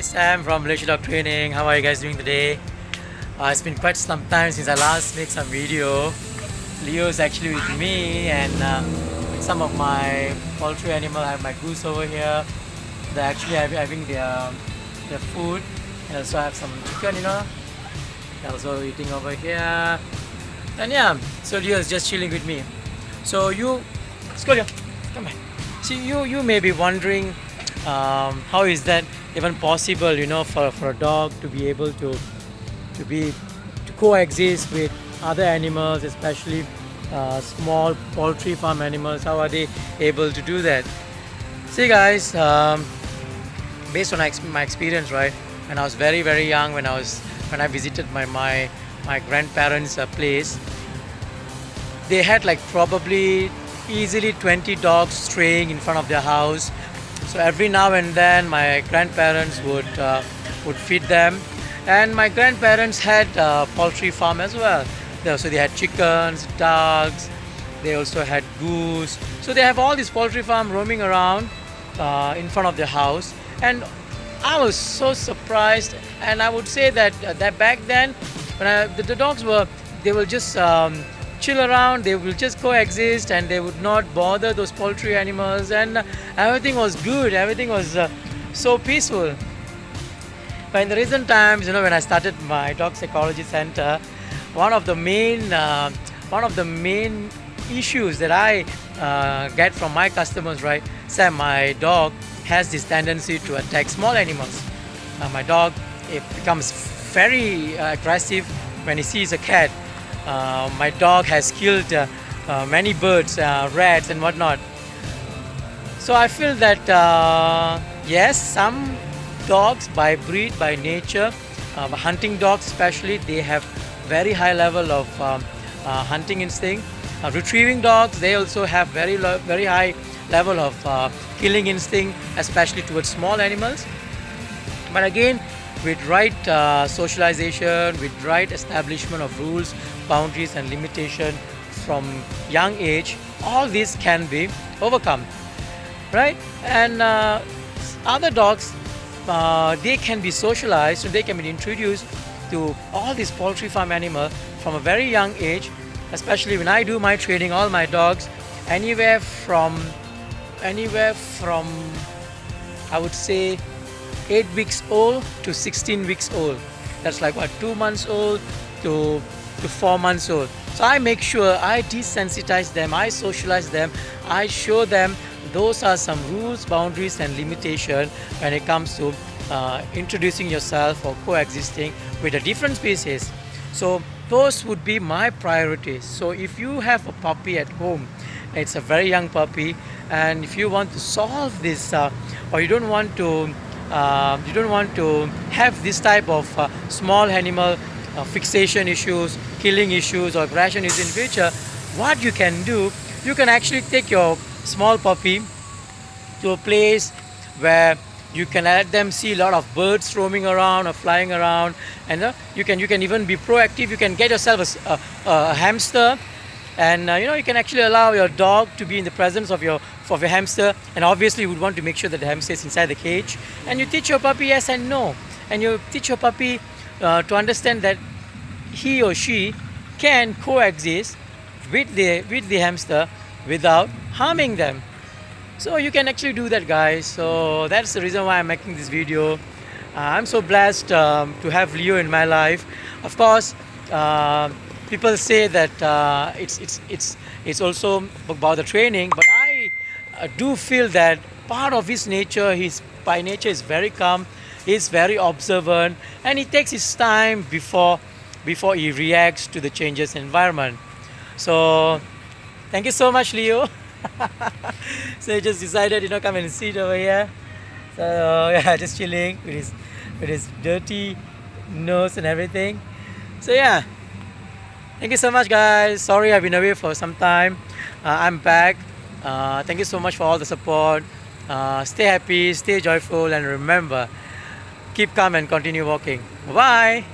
Sam from Malaysia DOG Training. How are you guys doing today? It's been quite some time since I last made some video. Leo's actually with me and with some of my poultry animal. I have my goose over here. They're actually having their food. And also I have some chicken, They're also eating over here. And yeah, so Leo is just chilling with me. So let's go, Leo. Come back. See, you may be wondering how is that even possible, for a dog to be able to coexist with other animals, especially small poultry farm animals. How are they able to do that? See, guys, based on my experience, right? When I was very young, when I visited my grandparents' place, they had like probably easily 20 dogs straying in front of their house. So every now and then my grandparents would feed them, and my grandparents had a poultry farm as well. So they had chickens, ducks, they also had goose. So they have all this poultry farm roaming around in front of their house, and I was so surprised. And I would say that back then, when the dogs they will just chill around, they will just coexist, and they would not bother those poultry animals, and everything was good, everything was so peaceful. But in the recent times, when I started my dog psychology center, one of the main issues that I get from my customers, right? Sam, my dog has this tendency to attack small animals. My dog, it becomes very aggressive when he sees a cat. My dog has killed many birds, rats and whatnot. So I feel that yes, some dogs by breed, by nature, hunting dogs especially, they have very high level of hunting instinct. Retrieving dogs, they also have very high level of killing instinct, especially towards small animals. But again, with right socialization, with right establishment of rules, boundaries and limitation from young age, all this can be overcome, right? And other dogs, they can be socialized, so they can be introduced to all these poultry farm animal from a very young age. Especially when I do my training, all my dogs, anywhere from I would say 8 weeks old to 16 weeks old. That's like what, 2 months old to 4 months old. So I make sure I desensitize them, I socialize them, I show them those are some rules, boundaries and limitation when it comes to introducing yourself or coexisting with a different species. So those would be my priorities. So if you have a puppy at home, it's a very young puppy, and if you want to solve this or you don't want to have this type of small animal fixation issues, killing issues or aggression issues in future, what you can do, you can actually take your small puppy to a place where you can let them see a lot of birds roaming around or flying around, and you can even be proactive. You can get yourself a hamster, and you can actually allow your dog to be in the presence of your hamster, and obviously you would want to make sure that the hamster is inside the cage, and you teach your puppy yes and no, and you teach your puppy to understand that he or she can coexist with the hamster without harming them. So you can actually do that, guys. So that's the reason why I'm making this video. I'm so blessed to have Leo in my life. Of course, people say that it's also about the training, but I do feel that part of his nature, by nature is very calm, he's very observant, and he takes his time before he reacts to the changes in environment. So thank you so much, Leo. So he just decided, come and sit over here. So yeah, just chilling with his dirty nose and everything. So yeah, thank you so much, guys. Sorry I've been away for some time. I'm back. Thank you so much for all the support. Stay happy, stay joyful, and remember, keep calm and continue walking. Bye bye.